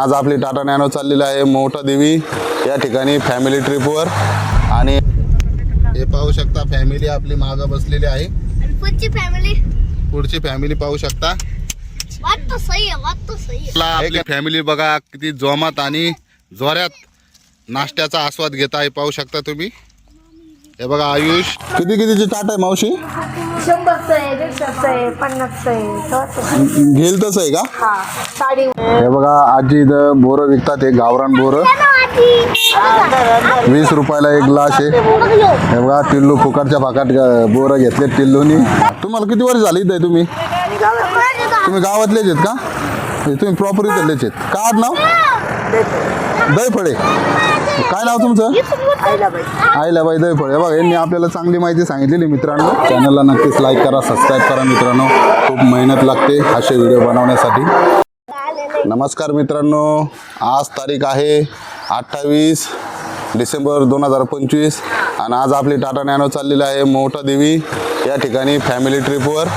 आज आपली टाटा नॅनो चाललेली आहे मोठा देवी या ठिकाणी फॅमिली ट्रिपवर। आणि हे पाहू शकता फॅमिली आपली मागे बसलेली आहे। पुढची फॅमिली पाहू शकता। आपली फॅमिली बघा किती जोमात आणि जोरात नाश्त्याचा आस्वाद घेत आहे, पाहू शकता तुम्ही। हे बघा आयुष किती कितीची टाटा आहे मावशी? 100चं आहे, 150चं आहे, 50चं आहे, घेईल तसं आहे का? हा साडी। हे बघा आजी इथं बोरं विकतात, हे गावरान बोरं 20 रुपयाला एक ग्लास आहे। हे बघा टिल्लू फुकटच्या फाकट बोरं घेतले टिल्लूनी। तुम्हाला किती वर्ष झाली इथं? तुम्ही गावातलेच आहेत का? तुम्ही प्रॉपर इथलेच आहेत का? नाव दहीफळे। काय नाव तुमचं? आईलाबाई दहीफळे। बघा यांनी आपल्याला चांगली माहिती सांगितलेली। मित्रांनो चॅनलला नक्कीच लाईक करा, सबस्क्राईब करा मित्रांनो, खूप मेहनत लागते असे व्हिडिओ बनवण्यासाठी। नमस्कार मित्रांनो, आज तारीख आहे 28 डिसेंबर 2025 आणि आज आपली टाटा नॅनो चाललेली आहे मोठा देवी या ठिकाणी फॅमिली ट्रिपवर।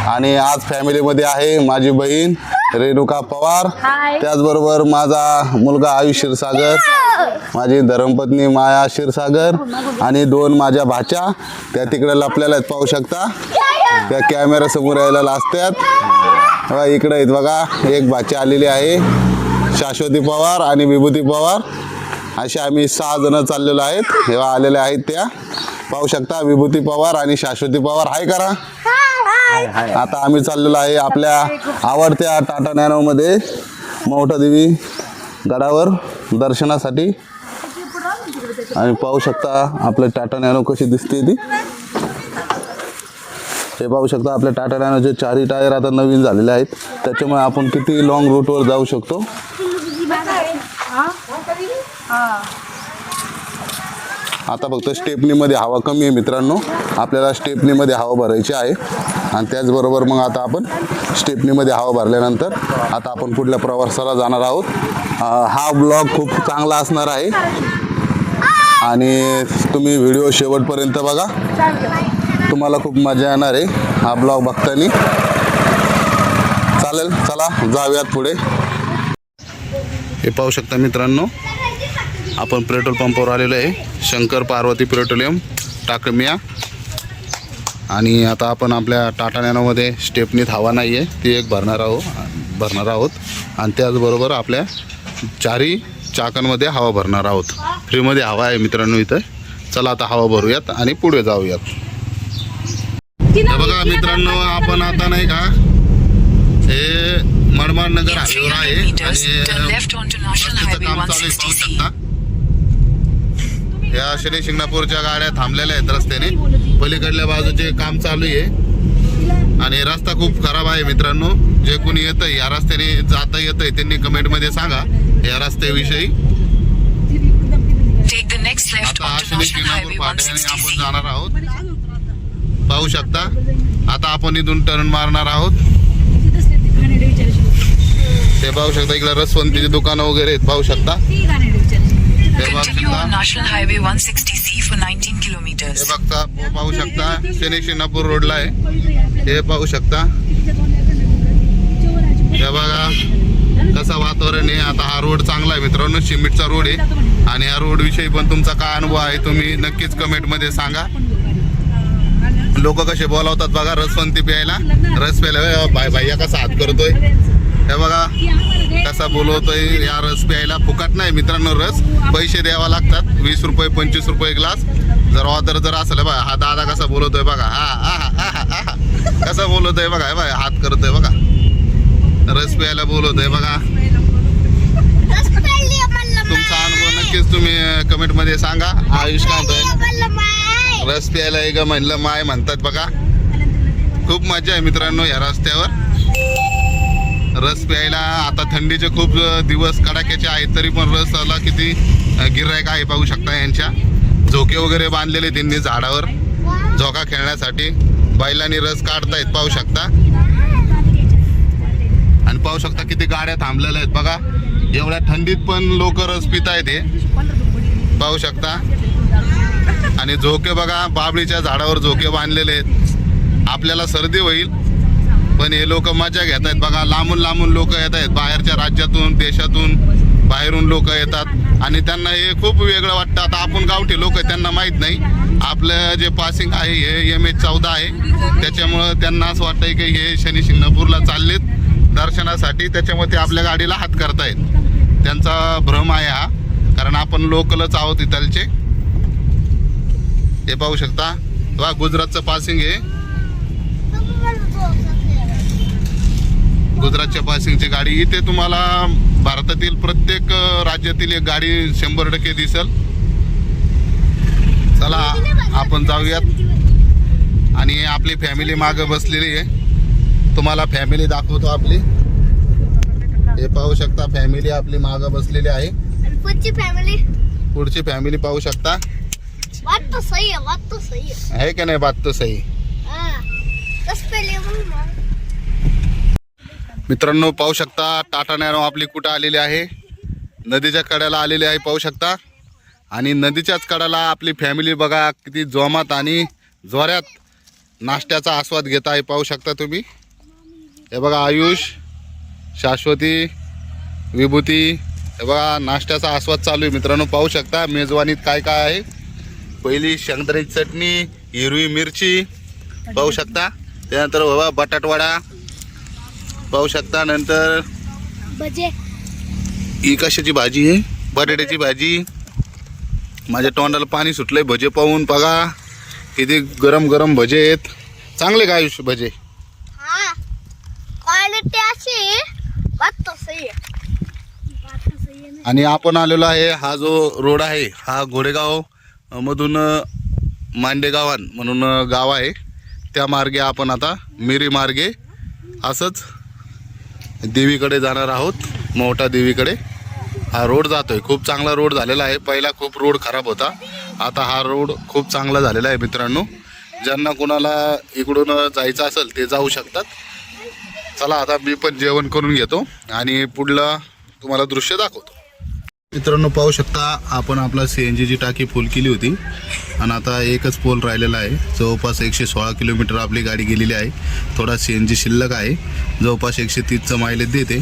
आणि आज फॅमिलीमध्ये आहे माझी बहीण रेणुका पवार, त्याचबरोबर माझा मुलगा आयुष क्षीरसागर, माझी धर्मपत्नी माया क्षीरसागर आणि 2 माझ्या भाच्या त्या तिकडे लपलेल्या आहेत, पाहू शकता। त्या कॅमेरा समोर यायला लाजतात। बघा इकडे आहेत बघा, एक भाची आलेली आहे शाश्वती पवार आणि विभूती पवार, असे आम्ही 6 जण चाललेलो आहेत। हेव्हा आलेल्या आहेत त्या, पाहू शकता विभूती पवार आणि शाश्वती पवार। हाय करा। आता आम्ही चाललेलो आहे आपल्या आवडत्या टाटा नॅनो मध्ये मोठा देवी गडावर दर्शनासाठी। आणि पाहू शकता आपल्या टाटा नॅनो कशी दिसते ती। हे पाहू शकता आपल्या टाटा नॅनोचे 4ही टायर आता नवीन झालेले आहेत, त्याच्यामुळे आपण किती लॉंग रूटवर जाऊ शकतो। आता फक्त स्टेपनीमध्ये हवा कमी आहे मित्रांनो, आपल्याला स्टेपनीमध्ये हवा भरायची आहे। आणि त्याचबरोबर मग आता आपण स्टेपनीमध्ये हवा भरल्यानंतर आता आपण पुढल्या प्रवासाला जाणार आहोत। हा ब्लॉग खूप चांगला असणार आहे आणि तुम्ही व्हिडिओ शेवटपर्यंत बघा, तुम्हाला खूप मजा येणार आहे हा ब्लॉग बघताना। चालेल, चला जाऊयात पुढे। हे पाहू शकता मित्रांनो, आपण पेट्रोल पंपावर आलेलो आहे, शंकर पार्वती पेट्रोलियम टाकळमिया। आणि आता आपण आपल्या टाटा नॅनोमध्ये स्टेपनीत हवा नाही आहे, ती एक भरणार आहोत आणि त्याचबरोबर आपल्या 4ही चाकांमध्ये हवा भरणार आहोत। फ्रीमध्ये हवा आहे मित्रांनो इथं। चला आता हवा भरूयात आणि पुढे जाऊयात। बघा मित्रांनो, आपण आता नाही का हे मनमाडनगर हायवेवर आहे आणि रस्त्याचं काम चालू आहे, पाहू शकता। या शनी शिंगणापूरच्या गाड्या थांबलेल्या आहेत रस्त्याने, पलीकडल्या बाजूचे काम चालू आहे आणि रस्ता खूप खराब आहे मित्रांनो। जे कोणी येतंय या रस्त्याने जाता येतंय त्यांनी कमेंटमध्ये सांगा या रस्त्याविषयी। आता शनी शिंगणापूर फाट्याने आपण जाणार आहोत, पाहू शकता। आता आपण इथून टर्न मारणार आहोत। ते पाहू शकता इकडे रसवंतीची दुकानं वगैरे आहेत, पाहू शकता। National Highway 160C for 19 kilometers. हे बघता, पाहू शकता शनी शिंगणापूर रोडला आहे, हे पाहू शकता। हे बघा कसं वातावरण आहे। आता हा रोड चांगला आहे मित्रांनो, सिमेंटचा रोड आहे आणि या रोड विषयी पण तुमचा काय अनुभव आहे तुम्ही नक्कीच कमेंटमध्ये सांगा। लोक कसे बोलावतात बघा रसवंती प्यायला, रस प्यायला बाय बाय कसा हात करतोय, हे बघा कसा बोलवतोय। या रस प्यायला फुकट नाही मित्रांनो, रस पैसे द्यावा लागतात, 20 रुपये 25 रुपये ग्लास। जर ऑर्डर जर असलं बघा, हा दादा कसा बोलवतोय बघा, हा कसा बोलवतोय बघा, बघा हात करतोय बघा, रस प्यायला बोलवतोय बघा। तुमचा अनुभव नक्कीच तुम्ही कमेंटमध्ये सांगा। आयुष काय म्हणतोय? रस प्यायला एक म्हणलं माय म्हणतात बघा। खूप मजा आहे मित्रांनो या रस्त्यावर रस प्यायला। आता थंडीचे खूप दिवस कडाक्याचे आहेत तरी पण रसाला किती गिऱ्हाईक आहे, पाहू शकता। यांच्या झोके वगैरे बांधलेले त्यांनी झाडावर झोका खेळण्यासाठी, बैलांनी रस काढतायत, पाहू शकता। आणि पाहू शकता किती गाड्या थांबलेल्या आहेत बघा, एवढ्या थंडीत पण लोक रस पित आहेत, हे पाहू शकता। आणि झोके बघा, बाबळीच्या झाडावर झोके बांधलेले आहेत, आपल्याला सर्दी होईल पण हे लोक मजा घेत आहेत बघा. लांबून लांबून लोक येत आहेत, बाहेरच्या राज्यातून देशातून बाहेरून लोक येतात आणि त्यांना हे खूप वेगळं वाटतं. आता आपण गावठी लोक त्यांना माहीत नाही. आपलं जे पासिंग आहे हे MH14 आहे, त्याच्यामुळं त्यांना असं वाटतंय की हे शनी शिंगणापूरला चाललेत दर्शनासाठी, त्याच्यामुळे ते आपल्या गाडीला हात करतायत. त्यांचा भ्रम आहे हा, कारण आपण लोकलच आहोत इथलचे. हे पाहू शकता बघा, गुजरातचं पासिंग आहे. गुजरातच्या पासिंगची गाडी इथे तुम्हाला भारतातील प्रत्येक राज्यातील एक गाडी 100% दिसेल. चला आपण जाऊयात. आणि आपली फॅमिली मागं बसलेली आहे, तुम्हाला फॅमिली दाखवतो आपली. हे पाहू शकता, फॅमिली आपली मागं बसलेली आहे. पुढची फॅमिली पाहू शकता. बात तो सही है, बात तो सही आहे का नाही? बात तो सही. मित्रांनो पाहू शकता, टाटा नॅनो आपली कुठं आलेली आहे? नदीच्या कड्याला आलेली आहे, पाहू शकता. आणि नदीच्याच कड्याला आपली फॅमिली बघा किती जोमात आणि जोऱ्यात नाश्त्याचा आस्वाद घेत आहे, पाहू शकता तुम्ही. हे बघा आयुष, शाश्वती, विभूती, हे बघा नाश्त्याचा आस्वाद चालू आहे. मित्रांनो पाहू शकता मेजवानीत काय काय आहे. पहिली शेंगदाण्याची चटणी, हिरवी मिरची पाहू शकता. त्यानंतर बाबा बटाटवडा पाहू शकता. नंतर बजे ही कशाची भाजी आहे? बटाट्याची भाजी. माझ्या तोंडाला पाणी सुटलंय भजे पाहून. बघा किती गरम गरम भजे आहेत. चांगले का आयुष भजे? हाँ क्वालिटी अच्छी है, बात तो सही है, बात तो सही है ना. आणि आपण आलेलो आहे, हा जो रोड आहे हा घोडेगाव मधून मांडेगावान म्हणून गाव आहे, त्या मार्गे आपण आता मिरी मार्गे असंच देवीकडे जाणार आहोत. मोठा देवीकडे हा रोड जातोय. खूप चांगला रोड झालेला आहे. पहिला खूप रोड खराब होता, आता हा रोड खूप चांगला झालेला आहे. मित्रांनो ज्यांना कोणाला इकडून जायचं असेल ते जाऊ शकतात. चला आता मी पण जेवण करून घेतो आणि पुढलं तुम्हाला दृश्य दाखवतो. मित्रांनो पाहू शकता, आपण आपला CNG ची टाकी फुल केली होती आणि आता एकच पोल राहिलेला आहे. जवळपास 116 किलोमीटर आपली गाडी गेलेली आहे. थोडा CNG शिल्लक आहे, जवळपास 130चं मायलेज देते,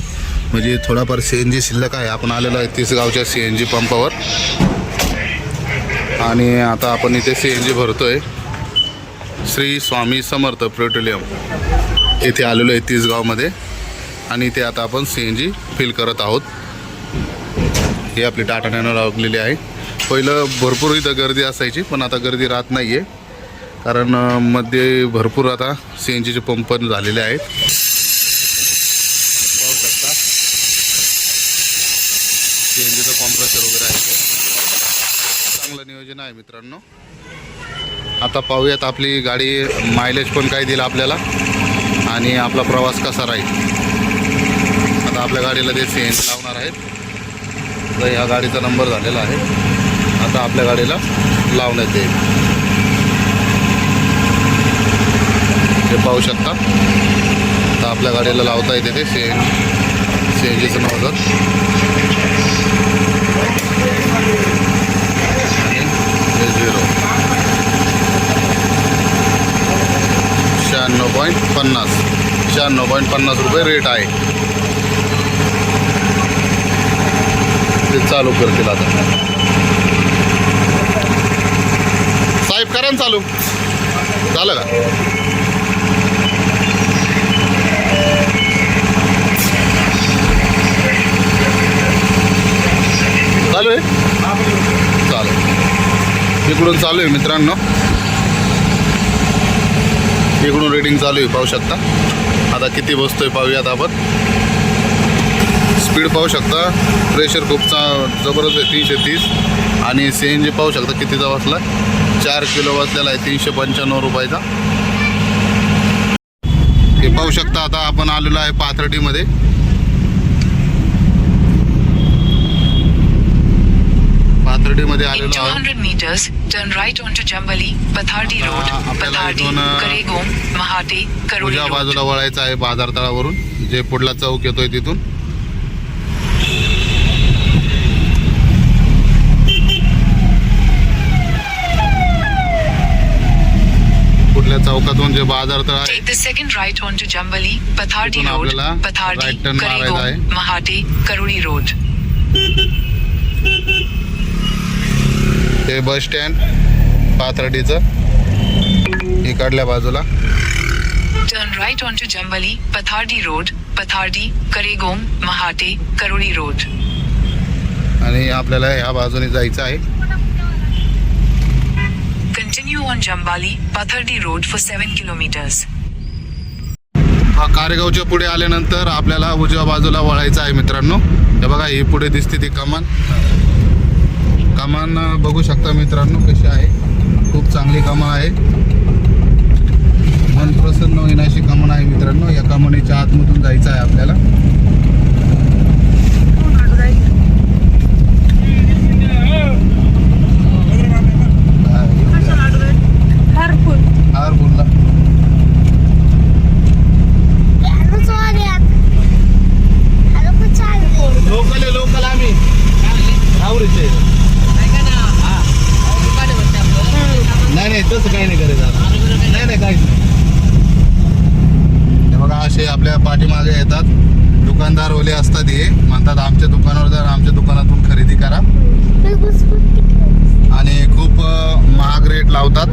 म्हणजे थोडाफार CNG शिल्लक आहे. आपण आलेलो आहे तिसगावच्या CNG पंपावर आणि आता आपण इथे CNG भरतोय. श्री स्वामी समर्थ पेट्रोलियम येथे आलेलो आहे तिसगावमध्ये आणि इथे आता आपण CNG फिल करत आहोत. ही आपली टाटा नॅनो लागलेली आहे. पहिलं भरपूर इथं गर्दी असायची, पण आता गर्दी राहत नाही आहे, कारण मध्ये भरपूर आता CNGचे पंप पण झालेले आहेत. पाहू शकता CNGचं कॉम्प्रेसर वगैरे आहे, चांगलं नियोजन आहे मित्रांनो. आता पाहूयात आपली गाडी मायलेज पण काय देईल आपल्याला आणि आपला प्रवास कसा राहील. आता आपल्या गाडीला ते CNG लावणार आहेत. तर ह्या गाडीचा नंबर झालेला आहे, आता आपल्या गाडीला लावण्यात येईल. हे पाहू शकता, आता आपल्या गाडीला लावता येते ते CNGचं नंबर आणि 0 96.50 रुपये रेट आहे. ते चालू करतील आता. साहेब करा ना चालू. झालं का? चालू आहे, चालू इकडून चालू आहे मित्रांनो. इकडून रेडिंग चालू आहे, पाहू शकता. आता किती बसतोय पाहूयात आपण. स्पीड पाहू शकता, प्रेशर खूप जबरदस्त आहे 330. आणि CNG पाहू शकता कितीचा बसला, 4 किलो बसलेला आहे 395 रुपयाचा. हे पाहू शकता. आता आपण आलेलो आहे पाथर्डीमध्ये. पाथर्डीमध्ये In आलेलो आहोत. 200 meters, turn right onto Jambali, Pathardi Road, आपल्याला Pathardi, इथून Karegom, Mahate, Karoli उजव्या Road. बाजूला वळायचं आहे बाजार तळावरून, जे पुढला चौक येतोय तिथून. पुढल्या चौकातून जे बाजार तळ आहे Take the second right onto Jambali, Pathardi इथून Road, आपल्याला Pathardi, right turn मारायचा आहे. Karegom, Mahate, Karuri Road. ते बस स्टँड पाथर्डीचं इकडल्या बाजूला. Turn right onto Jambali, Pathardi Road, Pathardi, Karegom, Mahate, Karuri Road. आणि आपल्याला ह्या बाजूने जायचं आहे. Continue on Jambali, Pathardi Road for 7 kilometers. कारेगावच्या पुढे आल्यानंतर आपल्याला उजव्या बाजूला वळायचं आहे मित्रांनो. हे बघा ही पुढे दिसते ती कमान. कमान बघू शकता मित्रांनो कशी आहे. खूप चांगली कमान आहे. मन प्रसन्न होईल अशी कमान आहे मित्रांनो. या कमानीच्या आतमधून जायचं आहे आपल्याला. हारपूरला लोकल आम्ही आवडीचे नाही तसं काही नाही करायचं. नाही काहीच नाही. हे बघा असे आपल्या पाठीमागे येतात दुकानदार ओले असतात. हे म्हणतात आमच्या दुकानावर जर आमच्या दुकानातून खरेदी करा आणि खूप महाग रेट लावतात.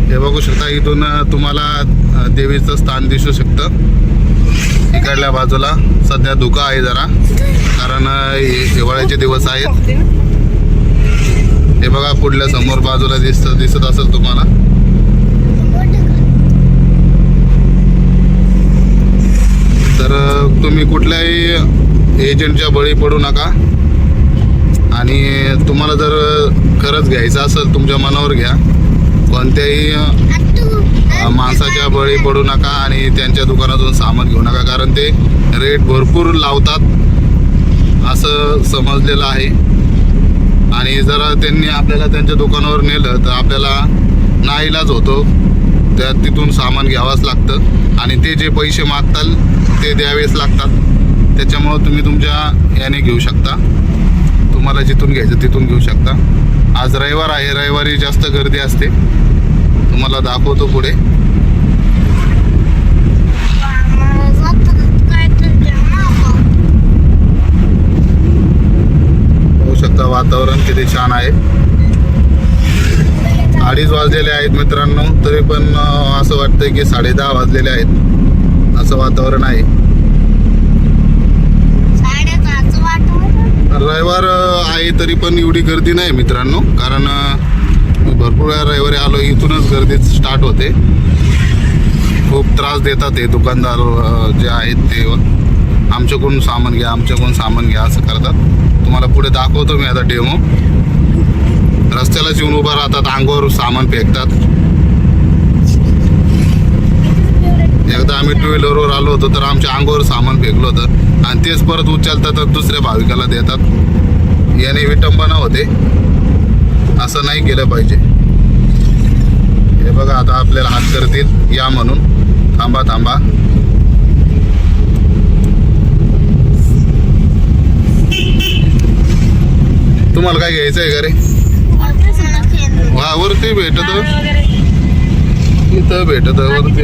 हे बघू शकता इथून तुम्हाला देवीचं स्थान दिसू शकतं. इकडल्या बाजूला सध्या धुका आहे जरा कारण हिवाळ्याचे दिवस आहेत. हे बघा पुढल्या समोर बाजूला दिसत असेल तुम्हाला. तर तुम्ही कुठल्याही एजंटच्या बळी पडू नका आणि तुम्हाला जर खरंच घ्यायचं असेल तुमच्या मनावर घ्या. कोणत्याही माणसाच्या बळी पडू नका आणि त्यांच्या दुकानातून सामान घेऊ नका कारण ते रेट भरपूर लावतात असं समजलेलं आहे. आणि जर त्यांनी आपल्याला त्यांच्या दुकानावर नेलं तर आपल्याला नाईलाज होतो. तिथून सामान घ्यावंच लागतं आणि ते जे पैसे मागताल ते द्यावेच लागतात. त्याच्यामुळं तुम्ही तुमच्या याने घेऊ शकता. तुम्हाला जिथून घ्यायचं तिथून घेऊ शकता. आज रविवार आहे. रविवारी जास्त गर्दी असते. तुम्हाला दाखवतो पुढे. होऊ शकता वातावरण किती छान आहे. 2:30 वाजलेले आहेत मित्रांनो तरी पण असं वाटतंय की 10:30 वाजलेले आहेत असं वातावरण आहे. रविवार आहे तरी पण एवढी गर्दी नाही मित्रांनो कारण भरपूर वेळा रविवारी आलो इथूनच गर्दी स्टार्ट होते. खूप त्रास देतात हे दुकानदार जे आहेत ते. आमच्याकडून सामान घ्या असं करतात. तुम्हाला पुढे दाखवतो मी आता डेमो. रस्त्यालाच येऊन उभा राहतात. अंगावर सामान फेकतात. एकदा आम्ही 2 व्हीलरवर आलो होतो तर आमच्या अंगावर सामान फेकलं होतं आणि तेच परत उचलतात तर दुसऱ्या भाविकाला देतात. याने विटंबना होते. असं नाही केलं पाहिजे. हे बघा आता आपल्याला हात करतील या म्हणून. थांबा तुम्हाला काय घ्यायचं आहे का रे? वरती भेटत इथं भेटत वरती.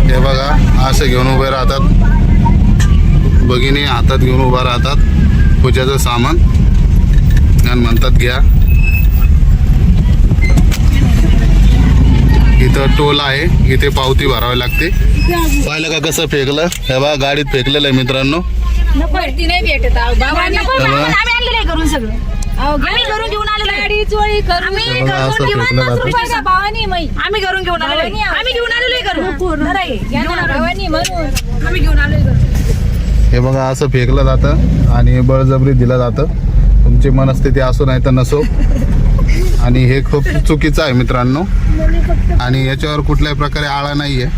हे बघा असं घेऊन उभे राहतात. भगिनी हातात घेऊन उभा राहतात पूजाचं सामान आणि म्हणतात घ्या. इथं टोल आहे. इथे पावती भरावी लागते. पाहिलं का कसं फेकलं? हे बघा गाडीत फेकलेलं आहे मित्रांनो. आम्ही घरून घेऊन आलेलो गाडी चोरी करून आम्ही घरून घेऊन आलोय. हे बघा असं फेकलं जातं आणि बळजबरी दिलं जातं. तुमची मनस्थिती असो नाही तर नसो. आणि हे खूप चुकीचं आहे मित्रांनो आणि याच्यावर कुठल्याही प्रकारे आळा नाही आहे.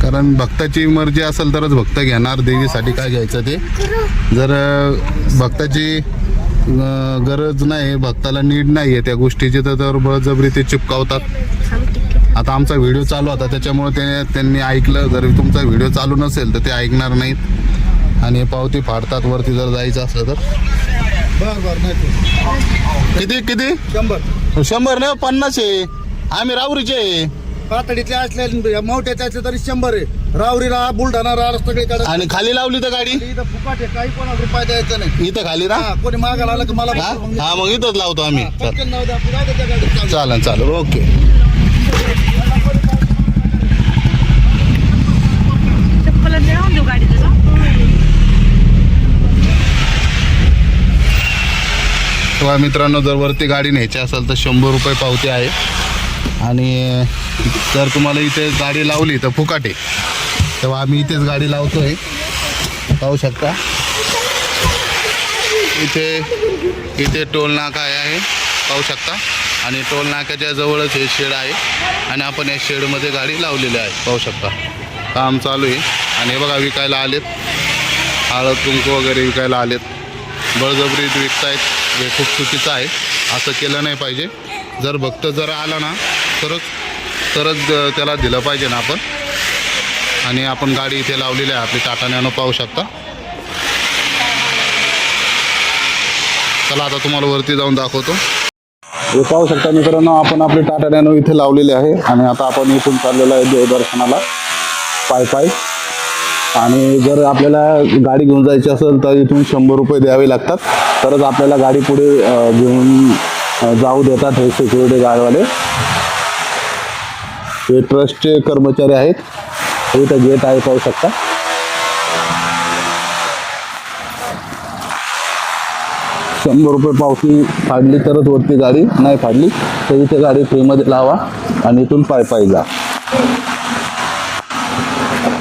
कारण भक्ताची मर्जी असेल तरच भक्त घेणार. देवीसाठी काय घ्यायचं ते. जर भक्ताची गरज नाही भक्ताला नीड नाही आहे त्या गोष्टीची तर बळजबरी ते चिपकावतात. आता आमचा व्हिडिओ चालू होता त्याच्यामुळे त्यांनी ऐकलं. जर तुमचा व्हिडिओ चालू नसेल तर ते ऐकणार नाहीत. आणि हे पावती फाडतात वरती जर जायचं असलं तर. बरं नाही किती किती 100 100 नाही 50 आहे. आम्ही राहुरीचे आहे. पातळीतले असले मोठ्याचे असले तरी 100 आहे. रावरीला बुलढाणा सगळीकडे. आणि खाली लावली तर गाडी इथं फुकाट आहे, काही कोणाला रुपये द्यायचं नाही. इथं खाली ना. हा, कोणी मागायला आलं की मला हा हा, मग इथंच लावतो आम्ही. पटकन नाव द्या, पुढं द्या त्या गाडीत चालू. चालेल चालेल ओके. चप्पल देऊन देऊ गाडी तुझं. तेव्हा मित्रांनो जर वरती गाडी न्यायची असेल तर 100 रुपये पावती आहे. आणि जर तुम्हाला इथे गाडी लावली तर फुकाट आहे. तेव्हा आम्ही इथेच गाडी लावतोय. पाहू शकता इथे टोल नाका आहे पाहू शकता. आणि टोल नाक्याच्या जवळच हे शेड आहे आणि आपण या शेडमध्ये गाडी लावलेली आहे पाहू शकता. काम चालू आहे. आणि हे बघा विकायला आलेत, हळद कुंकू वगैरे विकायला आलेत. बळजबरीत विकतायत, हे खूप चुकीचं आहे. असं केलं नाही पाहिजे. जर भक्त जर आला ना तरच त्याला दिलं पाहिजे ना आपण. आणि आपण गाडी इथे लावलेली आहे आपली टाटा नॅनो पाहू शकता. चला आता तुम्हाला वरती जाऊन दाखवतो. हे पाहू शकता मित्रांनो आपण आपली टाटा नॅनो इथे लावलेली आहे. आणि आता आपण इथून चाललेलो आहे देवदर्शनाला पाय. आणि जर आपल्याला गाडी घेऊन जायची असेल तर इथून 100 रुपये द्यावे लागतात. तरच आपल्याला गाडी पुढे घेऊन जाऊ देतात हे सिक्युरिटी गार्डवाले. हे ट्रस्टचे कर्मचारी आहेत. इथं गेट आहे पाहू शकता. ₹100 पावती फाडली तरच वरती गाडी, नाही फाडली तर इथे गाडी फ्रीमध्ये लावा आणि इथून पाय जा.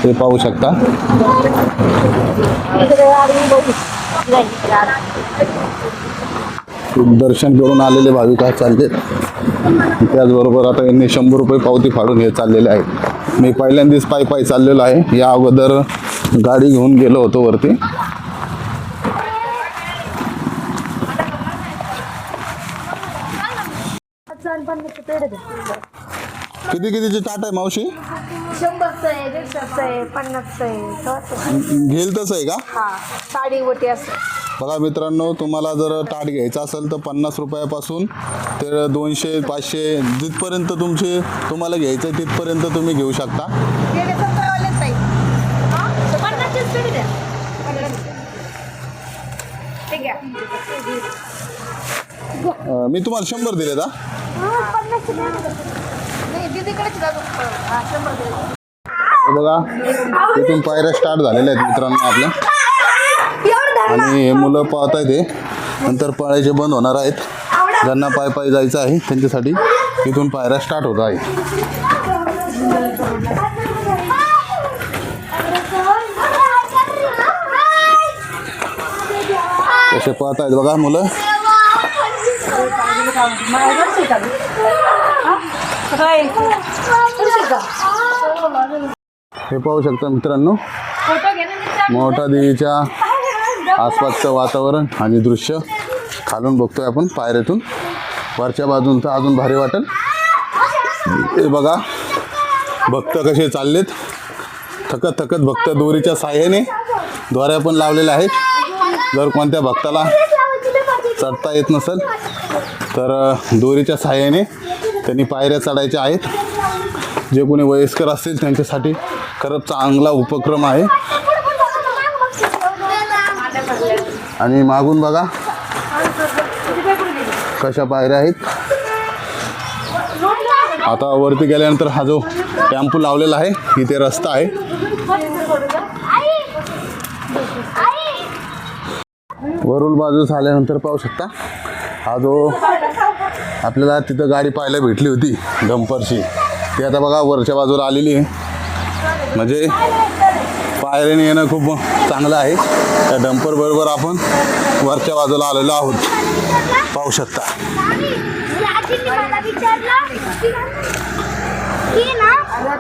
हे पाहू शकता. दर्शन करून आलेले भाविक चालले. त्याचबरोबर आता यांनी 100 रुपये पावती फाडून हे चाललेले आहेत. मी पहिल्यांदाच पायी चाललेलो आहे. या अगोदर गाडी घेऊन गेलो होतो वरती. कितीची टाटा आहे मावशी? 100चं आहे, 150चं आहे, 50चं आहे. घेईल तसं आहे का? हा, साडी ओटी असं. बघा मित्रांनो तुम्हाला जर ताट घ्यायचं असेल तर 50 रुपयापासून ते 200 500 जिथपर्यंत तुम्हाला घ्यायचं आहे तिथपर्यंत तुम्ही घेऊ शकता. मी तुम्हाला 100 दिले का? बघा इथून पायऱ्या स्टार्ट झालेल्या आहेत मित्रांनो आपल्या. आणि हे मुलं पाहत आहेत हे नंतर पाळायचे बंद होणार आहेत. ज्यांना पायी जायचं आहे त्यांच्यासाठी इथून पायऱ्या स्टार्ट होत आहे. कसे पाहत आहेत बघा मुलं. हे पाहू शकता मित्रांनो मोठा देवीच्या आसपासचं वातावरण आणि दृश्य खालून बघतोय आपण पायऱ्यातून. वरच्या बाजून तर अजून भारी वाटेल. हे बघा भक्त कसे चाललेत. थकत भक्त दोरीच्या साह्याने दोऱ्या पण लावलेल्या आहेत. जर कोणत्या भक्ताला चढता येत नसेल तर दोरीच्या साह्याने त्यांनी पायऱ्या चढायच्या आहेत. जे कोणी वयस्कर असतील त्यांच्यासाठी खरंच चांगला उपक्रम आहे. आणि मागून बघा कशा पायऱ्या आहेत. आता वरती गेल्यानंतर हा जो टेम्पो लावलेला आहे इथे रस्ता आहे. वरुल बाजूस आल्यानंतर पाहू शकता हा जो आपल्याला तिथं गाडी पाहायला भेटली होती डंपरची ती आता बघा वरच्या बाजूला आलेली आहे. म्हणजे पायऱ्याने येणं खूप चांगलं आहे. त्या डंपर बरोबर आपण वरच्या बाजूला आलेलो आहोत पाहू शकता.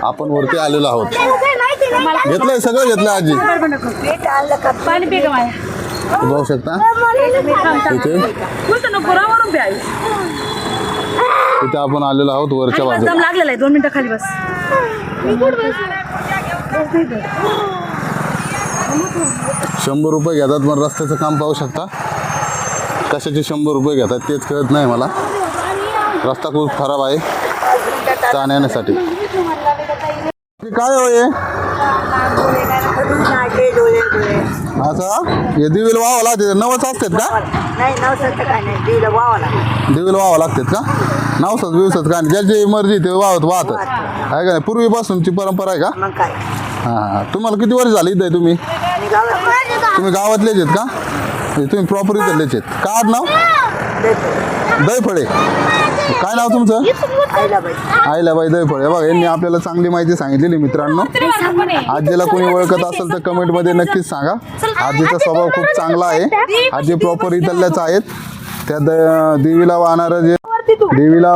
आपण वरती आलेलो आहोत. घेतलंय सगळं घेतलं आजी पाहू शकता. इथे आपण आलेलो आहोत वरच्या बाजूला. लागलेला आहे 2 मिनिटं खाली बस. 100 रुपये घेतात, पण रस्त्याचं काम पाहू शकता कशाचे 100 रुपये घेतात तेच कळत नाही मला. रस्ता खूप खराब आहे जाण्यासाठी. काय होय असं हे दिवेल व्हावं लागते, नवस असतात का? दिवेल व्हावं लागतात का? नवसाच बिवसाच का नाही, ज्याची मर्जी ते वाहतात आहे का नाही? पूर्वीपासूनची परंपरा आहे का? हां. तुम्हाला किती वर्ष झाली इथे? तुम्ही गावातलेच आहेत का? तुम्ही प्रॉपर इथलेच आहेत का? नाव दैफळे. काय नाव तुमचं? आईलाबाई दैफळे. बघा यांनी आपल्याला चांगली माहिती सांगितलेली मित्रांनो. आजीला कोणी ओळखत असेल तर कमेंटमध्ये नक्कीच सांगा. आजीचा स्वभाव खूप चांगला आहे. आजी प्रॉपर इथल्याच आहेत. त्या देवीला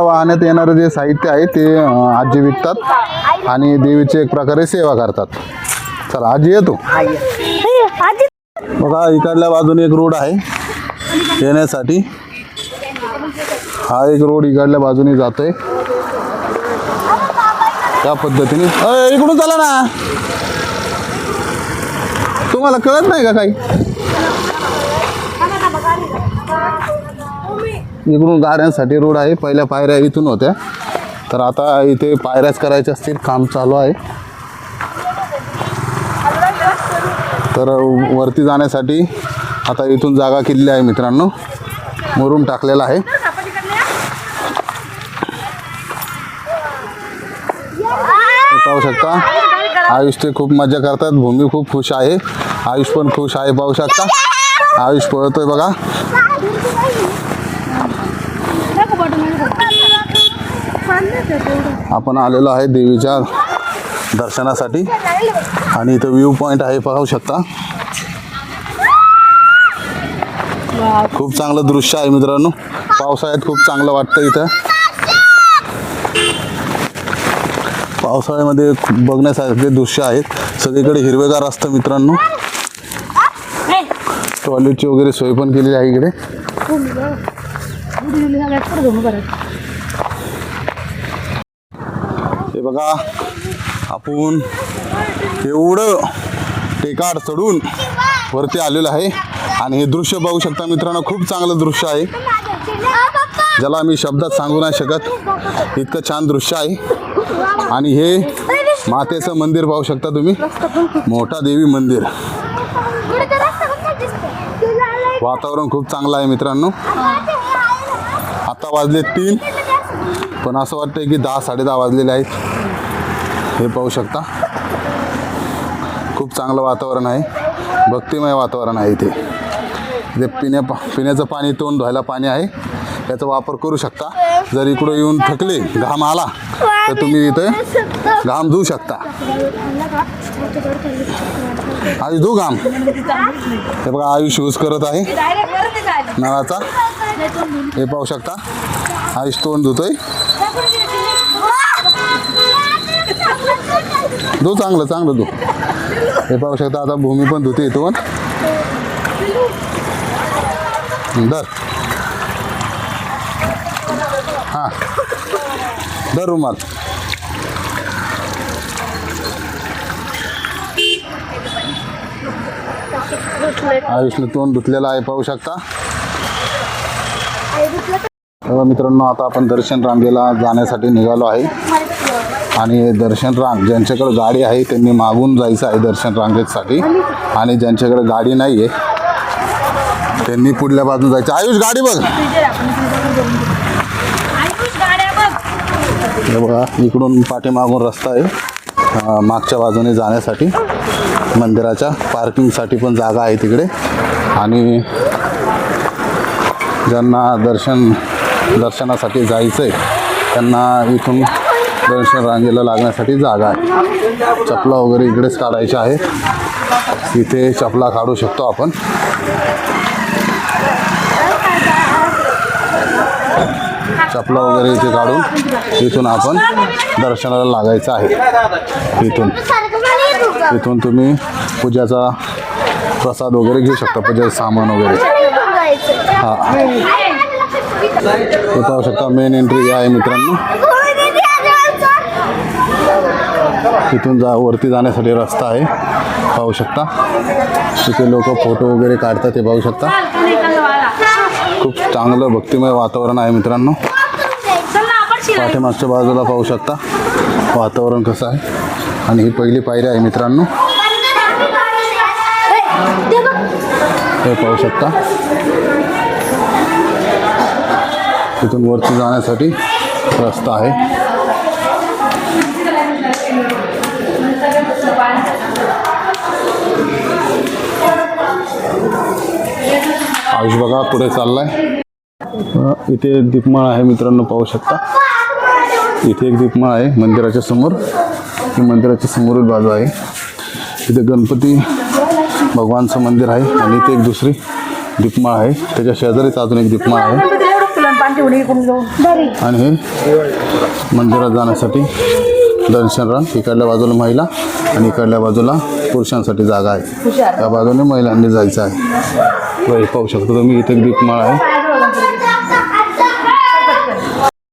वाहण्यात येणारं जे साहित्य आहे ते आजी विकतात आणि देवीची एक प्रकारे सेवा करतात. चला आजी येतो. बघा इकडल्या बाजूने एक रोड आहे येण्यासाठी. हा एक रोड इकडल्या बाजूने जातोय त्या पद्धतीने. इकडून चला ना, तुम्हाला कळत नाही का काही? इकडून गाड्यांसाठी रोड आहे. पहिल्या पायऱ्या इथून होत्या, तर आता इथे पायऱ्याच करायच्या असतील, काम चालू आहे. तर वरती जाण्यासाठी आता इथून जागा केलेली आहे मित्रांनो, मुरुम टाकलेला आहे. पाहू शकता आयुष ते खूप मजा करतात. भूमी खूप खुश आहे, आयुष पण खुश आहे. पाहू शकता आयुष पळतोय बघा. आपण आलेलो आहे देवीच्या दर्शनासाठी आणि इथं व्ह्यू पॉइंट आहे पाहू शकता. खूप चांगलं दृश्य आहे मित्रांनो. पावसाळ्यात खूप चांगलं वाटतं इथं. पावसाळ्यामध्ये बघण्यासारखे दृश्य आहेत. सगळीकडे हिरवेगार असतं मित्रांनो. टॉयलेटची वगैरे सोय पण केलेली आहे इकडे. हे बघा आपण एवढं टेकाड चढून वरती आलेलं आहे आणि हे दृश्य बघू शकता मित्रांनो. खूप चांगलं दृश्य आहे, ज्याला आम्ही शब्दात सांगू नाही शकत. इतकं छान दृश्य आहे. आणि हे मातेचं मंदिर पाहू शकता तुम्ही, मोठा देवी मंदिर. वातावरण खूप चांगलं आहे मित्रांनो. आता वाजले 3, पण असं वाटतंय की 10 साडे 10 वाजलेले आहेत. हे पाहू शकता खूप चांगलं वातावरण आहे, भक्तिमय वातावरण आहे इथे. इथे पिण्याचं पाणी, तोंड धुवायला पाणी आहे, याचा वापर करू शकता. जर इकडं येऊन थकले, घाम आला तर तुम्ही इथे घाम धुवू शकता. आयुष धू घाम. हे बघा आयुष यूज करत आहे नळाचा. हे पाहू शकता आयुष तोंड धुतोय. धू चांगलं धू. हे पाहू शकता आता भूमी पण धुते इथून. धर हां धर रुमाल. आयुषने तोंड धुतलेलं आहे पाहू शकता. मित्रांनो आता आपण दर्शन रांगेला जाण्यासाठी निघालो आहे आणि दर्शन रांग ज्यांच्याकडे गाडी आहे त्यांनी मागून जायचं आहे दर्शन रांगेसाठी आणि ज्यांच्याकडे गाडी नाही आहे त्यांनी पुढल्या बाजून जायचं. आयुष गाडी बघ. हे बघा इकडून पाठीमागून रस्ता आहे मागच्या बाजूने जाण्यासाठी. मंदिराच्या पार्किंगसाठी पण जागा आहे तिकडे आणि ज्यांना दर्शनासाठी जायचं आहे त्यांना इथून दर्शन रांगेला लागण्यासाठी जागा आहे. चपला वगैरे इकडेच काढायच्या आहेत. इथे चपला काढू शकतो आपण. चपला वगैरे इथे काढून इथून आपण दर्शनाला लागायचं आहे. इथून तुम्ही पूजाचा प्रसाद वगैरे घेऊ शकता, पूजेचं सामान वगैरे. हां हे पाहू शकता मेन एंट्री आहे मित्रांनो. इथून वरती जाण्यासाठी रस्ता आहे. पाहू शकता. तिथे लोक फोटो वगैरे काढतात ते पाहू शकता. खूप चांगलं भक्तिमय वातावरण आहे मित्रांनो. पाठीमागच्या बाजूला पाहू शकता वातावरण कसं आहे. आणि ही पहिली पायरी आहे मित्रांनो. हे पाहू शकता. तिथून वरती जाण्यासाठी रस्ता आहे. आयुष बघा पुढे चाललाय. इथे दीपमाळ आहे मित्रांनो पाहू शकता. इथे एक दीपमाळ आहे मंदिराच्या समोर. ही मंदिराच्या समोरील बाजू आहे. इथे गणपती भगवानचं मंदिर आहे आणि इथे एक दुसरी दीपमाळ आहे. त्याच्या शेजारीच अजून एक दीपमाळ आहे. आणि हे मंदिरात जाण्यासाठी दर्शनरांग. इकडल्या बाजूला महिला आणि इकडल्या बाजूला पुरुषांसाठी जागा आहे. त्या बाजूने महिलांनी जायचं आहे. पाहू शकता तुम्ही इथे एक दीपमाळ आहे.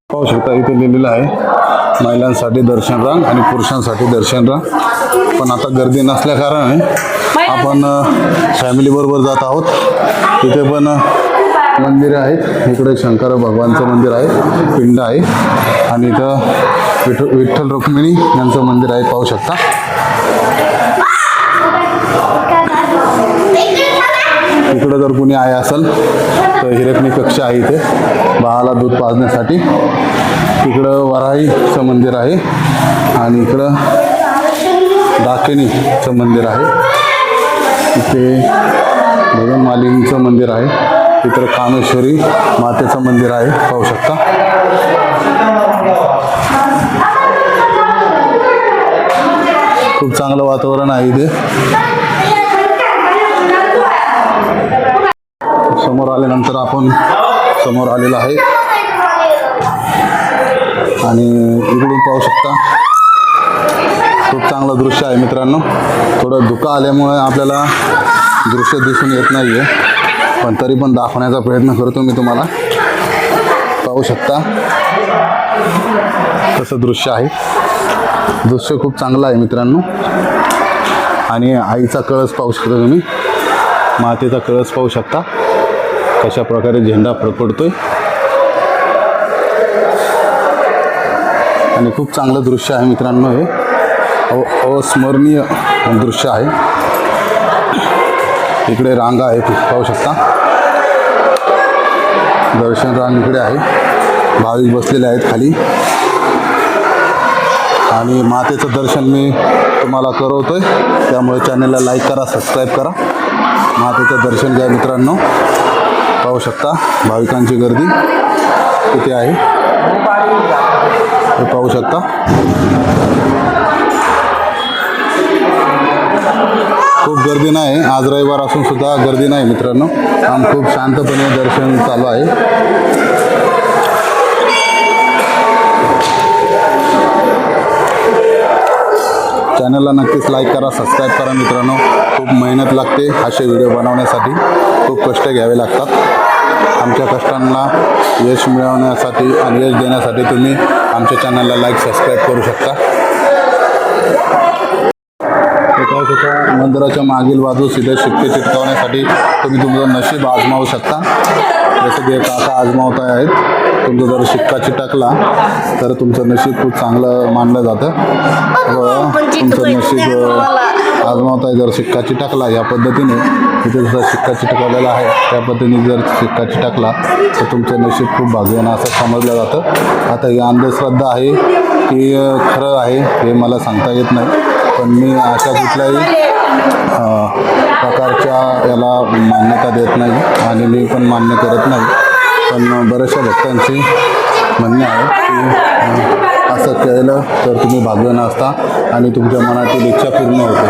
पाहू शकता इथे लिहिलेलं आहे महिलांसाठी दर्शन रांग आणि पुरुषांसाठी दर्शन रांग. पण आता गर्दी नसल्या कारणाने आपण फॅमिलीबरोबर जात आहोत. तिथे पण मंदिरे आहेत. इकडे शंकर भगवानचं मंदिर आहे, पिंड आहे. आणि इथं विठ्ठल रुक्मिणी यांचं मंदिर आहे पाहू शकता. इकडं जर कोणी आहे असेल तर हिरकणी कक्ष आहे इथे बाळाला दूध पाजण्यासाठी. इकडं वराहीचं मंदिर आहे आणि इकडं दाकिनीचं मंदिर आहे. इथे भगवान मंदिर आहे. इकडं कामेश्वरी मातेचं मंदिर आहे पाहू शकता. खूप चांगलं वातावरण आहे इथे. समोर आल्यानंतर आपण समोर आलेलो आहे आणि इकडून पाहू शकता खूप चांगलं दृश्य आहे मित्रांनो. थोडं धुकं आल्यामुळे आपल्याला दृश्य दिसून येत नाही आहे, पण तरी पण दाखवण्याचा प्रयत्न करतो मी तुम्हाला. पाहू शकता कसं दृश्य आहे. दृश्य खूप चांगलं आहे मित्रांनो. आणि आईचा कळस पाहू शकता तुम्ही. मातेचा कळस पाहू शकता कशा प्रकारे झेंडा फडफडतोय. आणि खूप चांगलं दृश्य आहे मित्रांनो. हे अविस्मरणीय दृश्य आहे. इकडे रांगा आहे पाहू शकता. दर्शन रांग इकडे आहे. भाविक बसलेले आहेत खाली. आणि मातेचं दर्शन मी तुम्हाला करवतोय, त्यामुळे चॅनलला लाईक करा, सबस्क्राईब करा. मातेचं दर्शन घ्या मित्रांनो. पाहू शकता भाविकांची गर्दी किती आहे हे पाहू शकता. खूप गर्दी नाही. आज रविवार असून सुद्धा गर्दी नाही मित्रांनो. खूप शांतपणे दर्शन चालू आहे. चॅनलला नक्कीच लाईक करा, सबस्क्राईब करा मित्रांनो. खूप मेहनत लागते असे व्हिडिओ बनवण्यासाठी. खूप कष्ट घ्यावे लागतात. आमच्या कष्टांना यश मिळवण्यासाठी आणि यश देण्यासाठी तुम्ही आमच्या चॅनलला लाईक सबस्क्राईब करू शकता. पाहू शकता मंदिराच्या मागील बाजूस इथे शिक्के चिटकवण्यासाठी तुम्ही तुमचं नशीब आजमावू शकता. जसं की काका आजमावत आहेत. तुमचा जर शिक्का चिटकला तर तुमचं नशीब खूप चांगलं मानलं जातं. व तुमचं नशीब आजमावताय. जर शिक्का चिटकला या पद्धतीने तिथे जसा शिक्का चिटकवलेला आहे त्या पद्धतीने जर शिक्का चिटकला तर तुमचं नशीब खूप भाग्यवान असं समजलं जातं. आता ही अंधश्रद्धा आहे की खरं आहे हे मला सांगता येत नाही, पण मी अशा कुठल्याही प्रकारच्या याला मान्यता देत नाही आणि मी पण मान्य करत नाही. पण बऱ्याचशा भक्तांची म्हणणे आहे की असं केलं तर तुम्ही भाग्यवान असता आणि तुमच्या मनातील इच्छा पूर्ण होते.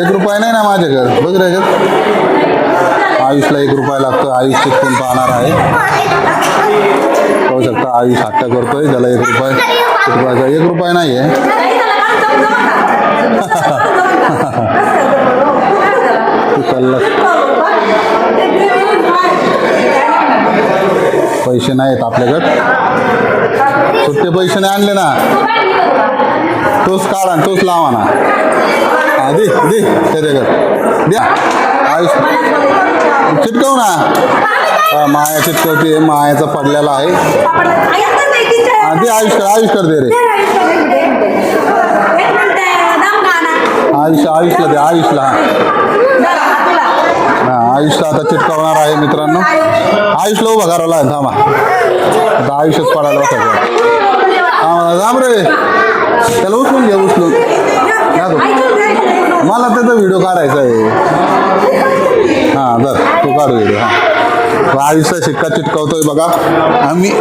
1 रुपया नाही ना माझ्याकडे बघ रे. आयुषला 1 रुपया लागतो. आयुष चिटकून पाहणार आहे. पाहू शकता आयुष हट्ट करतोय. त्याला 1 रुपया चिटकवायचा. 1 रुपया नाही आहे. पैसे नाहीत आपल्याकडे. सुट्टे पैसे नाही आणले ना. तोच काढा तोच लावा ना. हा दे दे त्याच्याकडे द्या आयुष चिटकव ना. हा, माया चिटकवते. मायाचा पडलेला आहे. हा दे आयुष दे रे. आयुषला दे आयुषला. हा आयुषला आता चिटकवणार आहे मित्रांनो. आयुषला उभा करावं लागेल. थांबा आता आयुषच पडायला बसायचं. हा थांब रे. त्याला उचलून घ्या उचलून. मला त्याचा व्हिडिओ काढायचा आहे. हां जर तू काढ व्हिडिओ. हां आयुषचा शिक्का चिटकवतोय बघा आम्ही.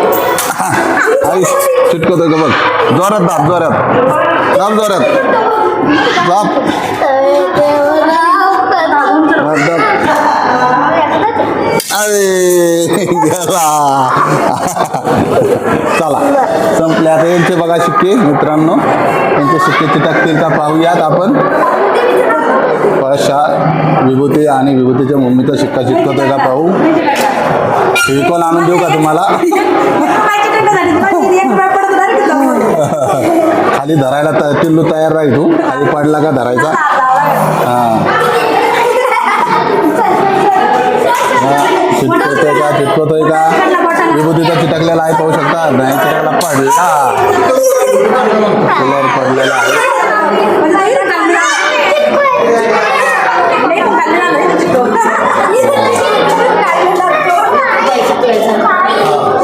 आयुष चिटकवतोय का बघ. जोरात दाब जोरात अरे गेला. चला संपले आता यांचे बघा शिक्के मित्रांनो. यांचे शिक्के चिटकतील का पाहूयात आपण. कशा विभूती आणि विभूतीच्या मम्मीचा शिक्का चिटकवतोय का पाहू. फेविकॉल आणून देऊ का तुम्हाला. खाली धरायला टिल्लू तयार राहील. तू खाली पडला का धरायचा. हां चिटकवतोय का विभूतीचा चिटकलेला आहे पाहू शकता. नाही चिटकला पडला. कलर पडलेला आहे.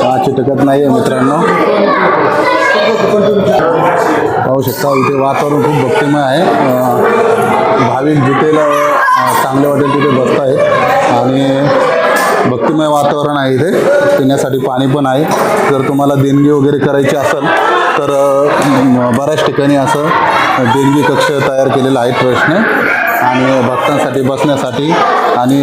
हा चिटकत नाही आहे मित्रांनो. पाहू शकता इथे वातावरण खूप भक्तिमय आहे. भाविक जिथे चांगले वाटेल तिथे बसत आहे आणि भक्तिमय वातावरण आहे. इथे पिण्यासाठी पाणी पण आहे. जर तुम्हाला देणगी वगैरे करायची असेल तर बऱ्याच ठिकाणी असं देणगी कक्ष तयार केलेला आहे ट्रस्टने. आणि भक्तांसाठी बसण्यासाठी आणि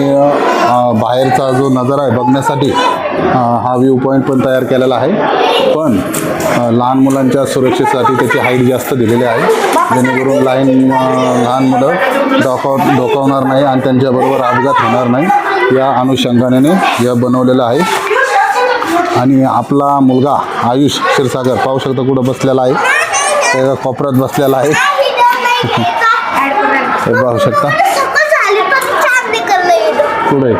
बाहेरचा जो नजारा आहे बघण्यासाठी हा व्ह्यू पॉईंट पण तयार केलेला आहे. पण लहान मुलांच्या सुरक्षेसाठी त्याची हाईट जास्त दिलेली आहे जेणेकरून लहान मुलं डोकावणार नाही आणि त्यांच्याबरोबर अपघात होणार नाही या अनुषंगाने या बनवलेलं आहे. आणि आपला मुलगा आयुष क्षीरसागर पाहू शकता कुठं बसलेला आहे. त्या कोपऱ्यात बसलेला आहे. हे पाहू शकता पुढे.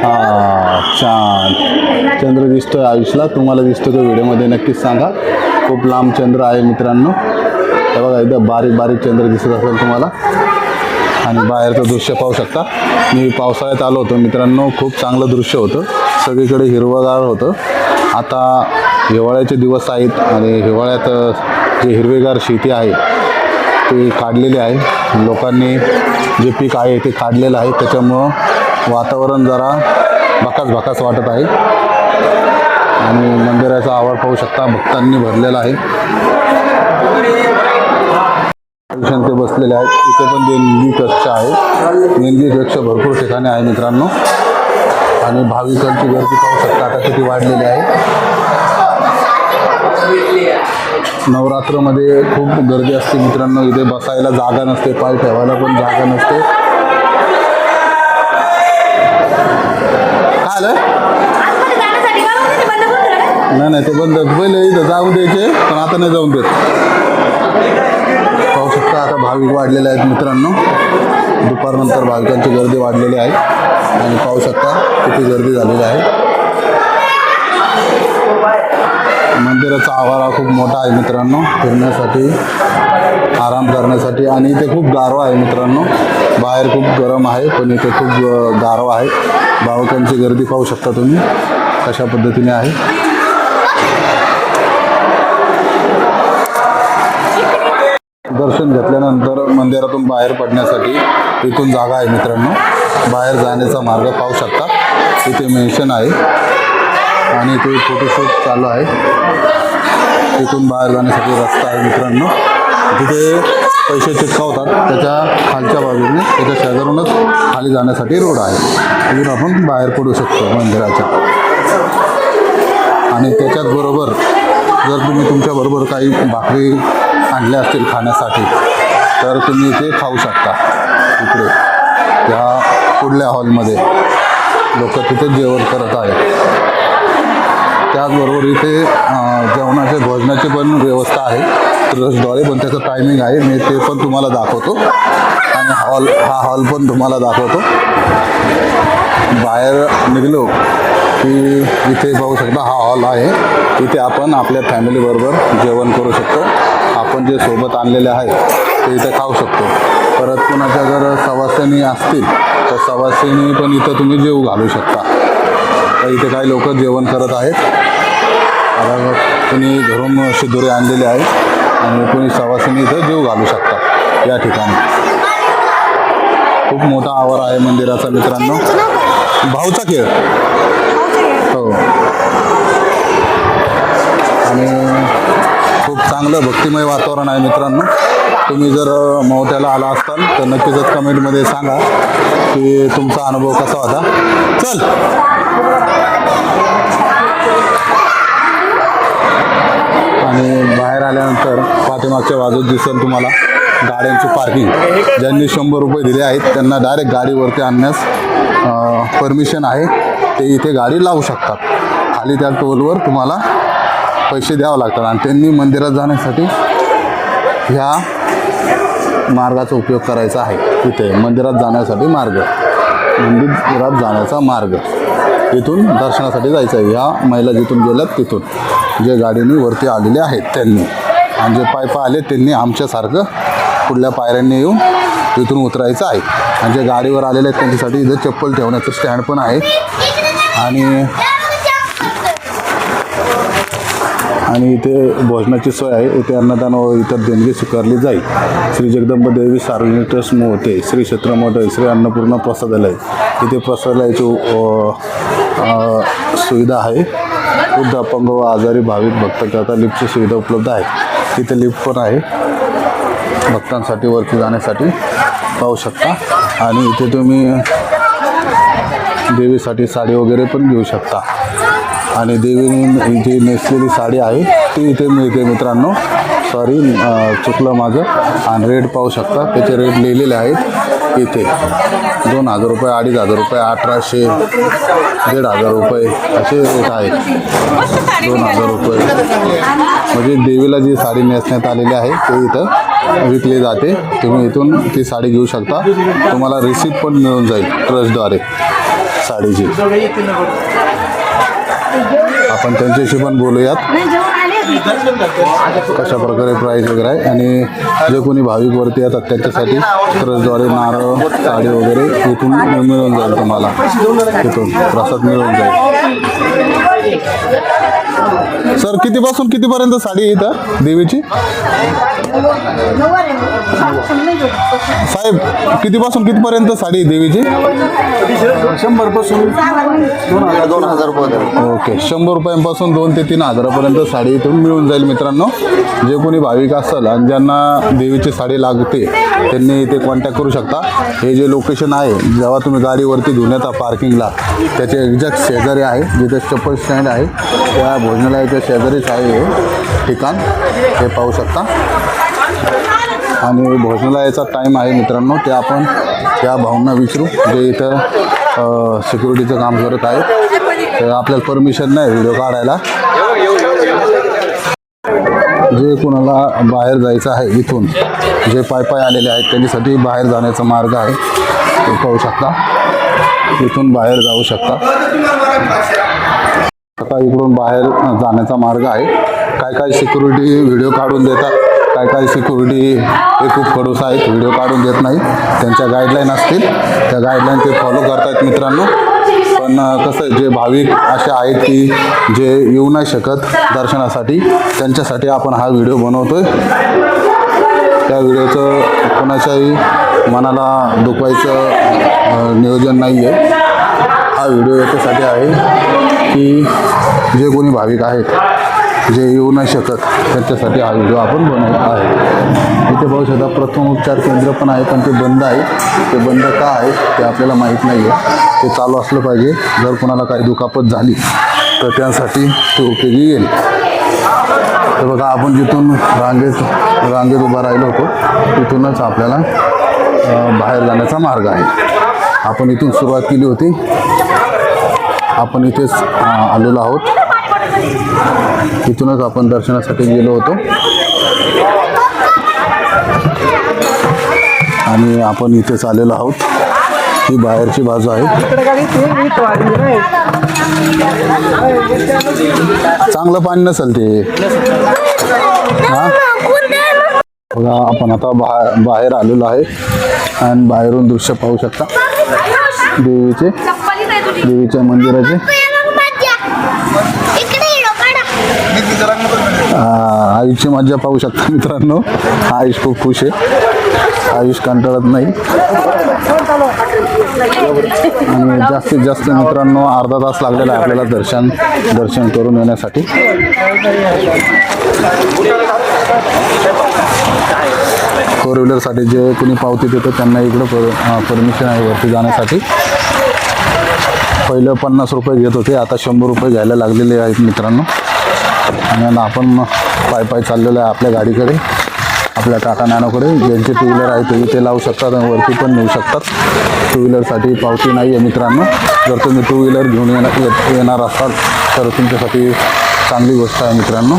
हा छान चंद्र दिसतोय आयुषला. तुम्हाला दिसतो का व्हिडिओमध्ये नक्कीच सांगा. खूप लांब चंद्र आहे मित्रांनो. हे बघा इथं बारीक बारीक चंद्र दिसत असेल तुम्हाला. आणि बाहेरचं दृश्य पाहू शकता. मी पावसाळ्यात आलो होतो मित्रांनो. खूप चांगलं दृश्य होतं. सगळीकडे हिरवगार होतं. आता हिवाळ्याचे दिवस आहेत आणि हिवाळ्यात जे हिरवेगार शेती आहे ते काढलेले आहे. लोकांनी जे पीक आहे ते काढलेलं आहे. त्याच्यामुळं वातावरण जरा भकास वाटत आहे. आणि मंदिराचा आवार पाहू शकता भक्तांनी भरलेला आहे. ते बसलेले आहेत. इथे पण देणगी कक्ष आहे. देणगी कक्ष भरपूर ठिकाणी आहे मित्रांनो. आणि भाविकांची गर्दी पाहू शकता आता किती वाढलेली आहे. नवरात्रमध्ये खूप गर्दी असते मित्रांनो. इथे बसायला जागा नसते. पाय ठेवायला पण जागा नसते. काय आलं नाही ते बंद पहिले इथं जाऊ द्यायचे पण आता नाही जाऊन देत. पाहू शकता आता भाविक वाढलेले आहेत मित्रांनो. दुपारनंतर भाविकांची गर्दी वाढलेली आहे. आणि पाहू शकता किती गर्दी झालेली आहे. मंदिराचा आवारा खूप मोठा आहे मित्रांनो. फिरण्यासाठी आराम करण्यासाठी. आणि इथे खूप गारवा आहे मित्रांनो. बाहेर खूप गरम आहे पण इथे खूप गारवा आहे. भाविकांची गर्दी पाहू शकता तुम्ही कशा पद्धतीने आहे. दर्शन घेतल्यानंतर मंदिरातून बाहेर पडण्यासाठी इथून जागा आहे मित्रांनो. बाहेर जाण्याचा मार्ग पाहू शकता. इथे मेन्शन आहे आणि इथे फोटोशूट चालू आहे. इथून बाहेर जाण्यासाठी रस्ता आहे मित्रांनो. तिथे पैसे चिटकावतात त्याच्या खालच्या बाजूने त्याच्या शेजारूनच खाली जाण्यासाठी रोड आहे. तिथून आपण बाहेर पडू शकतो मंदिराच्या. आणि त्याच्याच बरोबर जर तुम्ही तुमच्याबरोबर काही भाकरी आणल्या असतील खाण्यासाठी तर तुम्ही इथे खाऊ शकता. इकडे या पुढल्या हॉलमध्ये लोक तिथे जेवण करत आहेत. त्याचबरोबर इथे जेवणाचे भोजनाची पण व्यवस्था आहे ट्रस्टद्वारे. पण त्याचं टायमिंग आहे मी ते पण तुम्हाला दाखवतो. आणि आणि हा हॉल पण तुम्हाला दाखवतो. बाहेर निघलो की इथे पाहू शकता हा हॉल आहे. इथे आपण आपल्या फॅमिलीबरोबर जेवण करू शकतो. आपण जे सोबत आणलेले आहेत ते इथे खाऊ शकतो. परत कुणाच्या जर सवासिनी असतील तर सवासिनी पण इथं तुम्ही जेवू घालू शकता. तर इथे काही लोक जेवण करत आहेत. आता कुणी घरून शिदोरी आणलेले आहेत आणि कुणी सवासिनी इथं जेवू घालू शकता या ठिकाणी. खूप मोठा आवार आहे मंदिराचा मित्रांनो. भाऊचा खेळ हो. आणि खूप चांगलं भक्तिमय वातावरण आहे मित्रांनो. तुम्ही जर मौट्याला आला असाल तर नक्कीच कमेंटमध्ये सांगा की तुमचा अनुभव कसा होता. चल आणि बाहेर आल्यानंतर पाठीमागच्या बाजूत दिसेल तुम्हाला गाड्यांची पार्किंग. ज्यांनी 100 रुपये दिले आहेत त्यांना डायरेक्ट गाडीवरती आणण्यास परमिशन आहे. ते इथे गाडी लावू शकतात. खाली त्या टोलवर तुम्हाला पैसे द्यावे लागतात आणि त्यांनी मंदिरात जाण्यासाठी ह्या मार्गाचा उपयोग करायचा आहे. इथे मंदिरात जाण्यासाठी मार्ग, मंदिरात जाण्याचा मार्ग इथून दर्शनासाठी जायचं आहे. ह्या महिला जिथून गेल्यात तिथून जे गाडीने वरती आलेले आहेत त्यांनी, आणि जे पायपा आले त्यांनी आमच्यासारखं पुढल्या पायऱ्यांनी येऊन इथून उतरायचं आहे. आणि जे गाडीवर आलेले आहेत त्यांच्यासाठी इथं चप्पल ठेवण्याचं स्टँड पण आहे. आणि इथे भोजनाची सोय आहे. इथे अन्नदान व इतर देणगी स्वीकारली जाईल. श्री जगदंबा देवी सार्वजनिक ट्रस्ट मोहते, श्री क्षेत्र मठ, श्री अन्नपूर्णा प्रसादालय. इथे प्रसादालयाची सुविधा आहे. वृद्ध, अपंग व आजारी भाविक भक्तांकरता लिफ्टची सुविधा उपलब्ध आहे. इथे लिफ्ट पण आहे भक्तांसाठी वरती जाण्यासाठी पाहू शकता. आणि इथे तुम्ही देवीसाठी साडी वगैरे पण घेऊ शकता. आणि देवीने जी नेसलेली साडी आहे ती इथे मिळते मित्रांनो. सॉरी चुकलं माझं. आणि रेट पाहू शकता, त्याचे रेट लिहिलेले आहेत इथे. 2000 रुपये, 2500 रुपये, 1800, 1500 रुपये असे रेट आहेत. 2000 रुपये म्हणजे देवीला जी साडी नेसण्यात आलेली आहे ते इथं विकली जाते. तुम्ही इथून ती साडी घेऊ शकता. तुम्हाला रिसिप्ट पण मिळून जाईल ट्रस्टद्वारे साडीची. आपण त्यांच्याशी पण बोलूयात कशा प्रकारे प्राईस वगैरे आहे. आणि जे कोणी भाविक वरती येतात त्यांच्यासाठी ट्रस्टद्वारे नारळ, साडी वगैरे इथून मिळून जाईल. तुम्हाला तिथून प्रसाद मिळून जाईल. सर कितीपासून कितीपर्यंत साडी आहे इथं देवीची? साहेब कितीपासून कितीपर्यंत साडी आहे देवीची? 100 पासून 2000 रुपये. ओके, 100 रुपयांपासून 2 ते 3 हजारापर्यंत साडी इथून मिळून जाईल मित्रांनो. जे कोणी भाविक असेल आणि ज्यांना देवीची साडी लागते त्यांनी इथे कॉन्टॅक्ट करू शकता. हे जे लोकेशन आहे जेव्हा तुम्ही गाडीवरती घेऊन येता पार्किंगला त्याचे एक्झॅक्ट शेजारी आहे जिथे चप्पल स्टँड आहे. त्या भोजनालयाच्या शेजारीच आहे हे ठिकाण, हे पाहू शकता. आणि भोजनालयाचा टाईम आहे मित्रांनो ते आपण त्या भाऊंना विचारू जे इथं सिक्युरिटीचं काम करत आहेत. तर आपल्याला परमिशन नाही व्हिडिओ काढायला. जे कोणाला बाहेर जायचं आहे इथून जे पाय आलेले आहेत त्यांच्यासाठी बाहेर जाण्याचा मार्ग आहे ते पाहू शकता. इथून बाहेर जाऊ शकता. आता इकडून बाहेर जाण्याचा मार्ग आहे. काय सिक्युरिटी व्हिडिओ काढून देतात, काय सिक्युरिटी हे खूप खडूस आहेत, व्हिडिओ काढून देत नाही. त्यांच्या गाईडलाईन असतील त्या गाईडलाईन ते फॉलो करतायत मित्रांनो. पण कसं आहे जे भाविक असे आहेत की जे येऊ नाही शकत दर्शनासाठी त्यांच्यासाठी आपण हा व्हिडिओ बनवतोय. त्या व्हिडिओचं कोणाच्याही मनाला दुखवायचं नियोजन नाही आहे. हा व्हिडिओ याच्यासाठी आहे की जे कोणी भाविक आहेत जे येऊ नाही शकत त्यांच्यासाठी हा व्हिडिओ आपण बनवत आहे. इथे पाहू शकता प्रथम उपचार केंद्र पण आहे पण ते बंद आहे. ते बंद का आहे ते आपल्याला माहीत नाही आहे. ते चालू असलं पाहिजे. जर कोणाला काही दुखापत झाली तर त्यासाठी ते उपयोगी येईल. तर बघा आपण जिथून रांगेत उभा राहिलो होतो तिथूनच आपल्याला बाहेर जाण्याचा मार्ग आहे. आपण इथून सुरुवात केली होती. आपण इथेच आलेलो आहोत. इथूनच आपण दर्शनासाठी गेलो होतो आणि आपण इथेच आलेलो आहोत. ही बाहेरची बाजू आहे. चांगलं पाणी नसेल ते. हा बघा आपण आता बाहेर आलेलो आहे आणि बाहेरून दृश्य पाहू शकता देवीच्या मंदिराचे. आयुषची मज्जा पाहू शकता मित्रांनो. आयुष खूप खुश आहे. आयुष कंटाळत नाही आणि जास्तीत जास्त मित्रांनो अर्धा तास लागलेला आहे आपल्याला दर्शन करून येण्यासाठी. फोर व्हीलरसाठी जे कोणी पावती देतं त्यांना इकडं परमिशन आहे वरती जाण्यासाठी. पहिलं 50 रुपये घेत होते, आता 100 रुपये घ्यायला लागलेले आहेत मित्रांनो. आणि आपण पाय चाललेलो आहे आपल्या गाडीकडे, आपल्या टाटा नॅनोकडे. ज्यांचे टू व्हीलर आहे ते इथे लावू शकतात आणि वरती पण नेऊ शकतात. टू व्हीलरसाठी पावती नाही आहे मित्रांनो. जर तुम्ही टू व्हीलर घेऊन येणार असाल तर तुमच्यासाठी चांगली गोष्ट आहे मित्रांनो.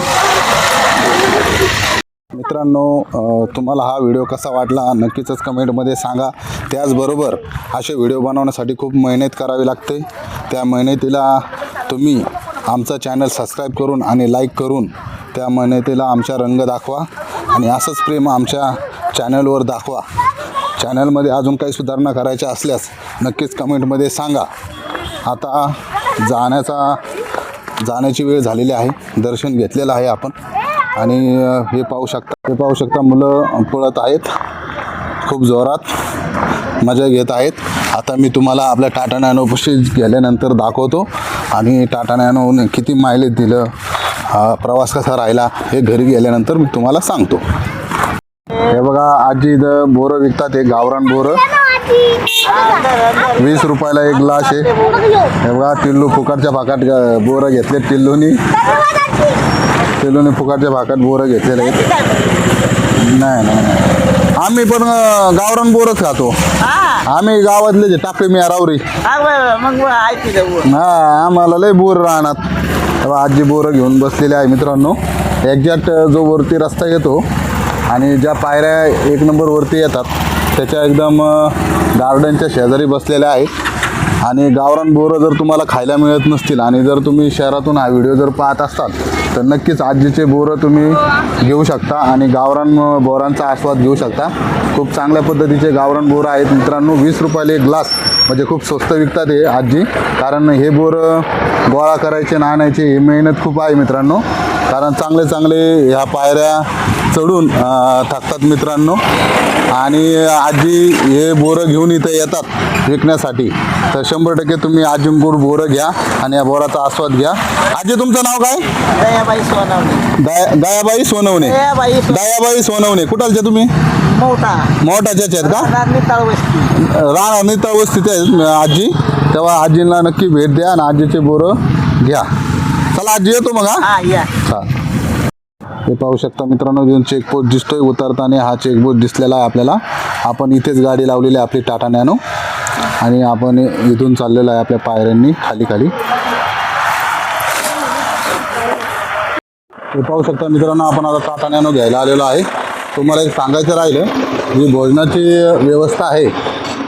तुम्हाला हा व्हिडिओ कसा वाटला नक्कीच कमेंटमध्ये सांगा. त्याचबरोबर असे व्हिडिओ बनवण्यासाठी खूप मेहनत करावी लागते. त्या मेहनतीला तुम्ही आमचा चॅनल सबस्क्राईब करून आणि लाईक करून त्या मेहनतीला आमचा रंग दाखवा आणि असंच प्रेम आमच्या चॅनलवर दाखवा. चॅनलमध्ये अजून काही सुधारणा करायच्या असल्यास नक्कीच कमेंटमध्ये सांगा. आता जाण्याची वेळ झालेली आहे. दर्शन घेतलेलं आहे आपण आणि हे पाहू शकता मुलं पळत आहेत, खूप जोरात मजा घेत आहेत. आता मी तुम्हाला आपल्या टाटा नॅनोपाशी गेल्यानंतर दाखवतो आणि टाटा नॅनोने किती मायलेज दिलं, प्रवास कसा राहिला हे घरी गेल्यानंतर मी तुम्हाला सांगतो. हे बघा आजी इथं बोरं विकतात. हे गावरान बोरं 20 रुपयाला एक ग्लास आहे. हे बघा टिल्लू फुकटच्या भागात बोरं घेतले. टिल्लूनी फुकटच्या भागात बोरं घेतलेले आहेत. नाही आम्ही पण गावरान बोरच खातो. आम्ही गावातले जे टाकले मी रावरी. आम्हाला लय बोर राहणार. तेव्हा आजी बोरं घेऊन बसलेले आहे मित्रांनो. एक्झॅक्ट जो वरती रस्ता येतो आणि ज्या पायऱ्या 1 नंबर वरती येतात त्याच्या एकदम गार्डनच्या शेजारी बसलेल्या आहेत. आणि गावरान बोरं जर तुम्हाला खायला मिळत नसतील आणि जर तुम्ही शहरातून हा व्हिडिओ जर पाहत असाल तर नक्कीच आजीचे बोरं तुम्ही घेऊ शकता आणि गावरान बोरांचा आस्वाद घेऊ शकता. खूप चांगल्या पद्धतीचे गावरान बोरं आहेत मित्रांनो. 20 रुपयाला एक ग्लास म्हणजे खूप स्वस्त विकतात हे आजी. कारण हे बोरं गोळा करायचे आणायचे ही मेहनत खूप आहे मित्रांनो. कारण चांगले ह्या पायऱ्या चढून थकतात मित्रांनो. आणि आजी हे बोरं घेऊन इथं येतात विकण्यासाठी. तर 100% तुम्ही आजींकडून बोरं घ्या आणि या बोराचा आस्वाद घ्या. आजी तुमचं नाव काय? दयाबाई सोनवणे. दयाबाई सोनवणे. दयाबाई सोनवणे. कुठालच्या तुम्ही? मोठाच्याच आहेत का? राणा नितळ वस्तीत आहेत आजी. तेव्हा आजींना नक्की भेट द्या आणि आजीचे बोरं घ्या. चला आजी येतो मग. हा हे पाहू शकता मित्रांनो जो चेकपोस्ट दिसतोय उतरताना हा चेकपोस्ट दिसलेला आहे आपल्याला. आपण इथेच गाडी लावलेली आहे आपली टाटा नॅनो आणि आपण इथून चाललेलो आहे आपल्या पायऱ्यांनी खाली. हे पाहू शकता मित्रांनो आपण आता टाटा नॅनो घ्यायला आलेलो आहे. तुम्हाला एक सांगायचं राहिलं जी भोजनाची व्यवस्था आहे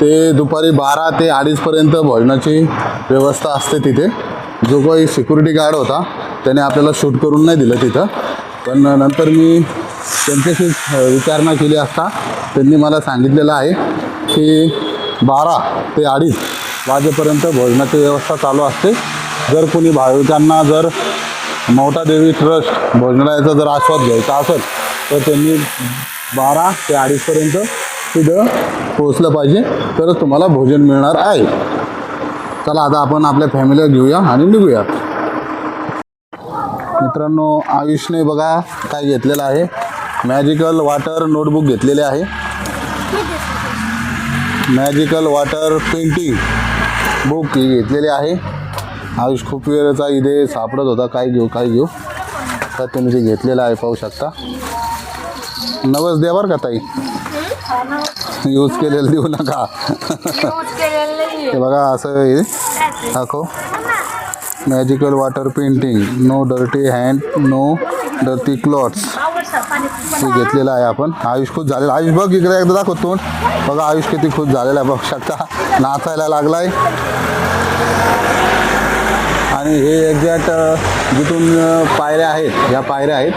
ते दुपारी 12 ते 2:30पर्यंत भोजनाची व्यवस्था असते तिथे. जो काही सिक्युरिटी गार्ड होता त्याने आपल्याला शूट करून नाही दिलं तिथं. पण नंतर मी त्यांच्याशी विचारणा केली असता त्यांनी मला सांगितलेलं आहे की 12 ते 2:30 वाजेपर्यंत भोजनाची व्यवस्था चालू असते. जर कोणी भाविकांना जर मौटा देवी ट्रस्ट भोजनालयाचा जर आस्वाद घ्यायचा असेल तर त्यांनी 12 ते 2:30पर्यंत तिथं पोहोचलं पाहिजे तरच तुम्हाला भोजन मिळणार आहे. चला आता आपण आपल्या फॅमिलीला घेऊया आणि निघूया. मित्रांनो आयुषने बघा काय घेतलेलं आहे. मॅजिकल वॉटर नोटबुक घेतलेले आहे. मॅजिकल वॉटर पेंटिंग बुक ही घेतलेली आहे. आयुष खूप वेळचा इथे सापडत होता काय घेऊ तर त्यांनी ते घेतलेलं आहे पाहू शकता. नवस द्या बरं का ताई. यूज केलेलं देऊ नका. ते बघा असं हे दाखव. Magical water painting no dirty hand no dirty clothes. ते घेतलेलं आहे आपण. आयुष खुश झालेला. आयुष बघ इकडे एकदा दाखव तोंड. बघा आयुष किती खुश झालेला आहे, बघू शकता नाचायला लागलाय. आणि हे एक्झॅक्ट जिथून पायऱ्या आहेत, या पायऱ्या आहेत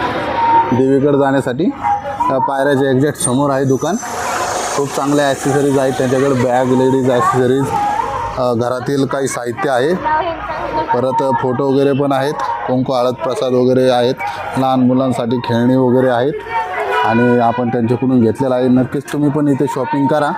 देवीकडे जाण्यासाठी. त्या पायऱ्याच्या एक्झॅक्ट समोर आहे दुकान. खूप चांगल्या ॲक्सेसरीज आहेत त्यांच्याकडे, बॅग, लेडीज ॲक्सेसरीज, घरातील काही साहित्य आहे. परत फोटो वगैरे पण आहेत, कुंकू हळद प्रसाद वगैरे आहेत, लहान मुलांसाठी खेळणी वगैरे आहेत आणि आपण त्यांच्याकडून घेतलेलं आहे. नक्कीच तुम्ही पण इथे शॉपिंग करा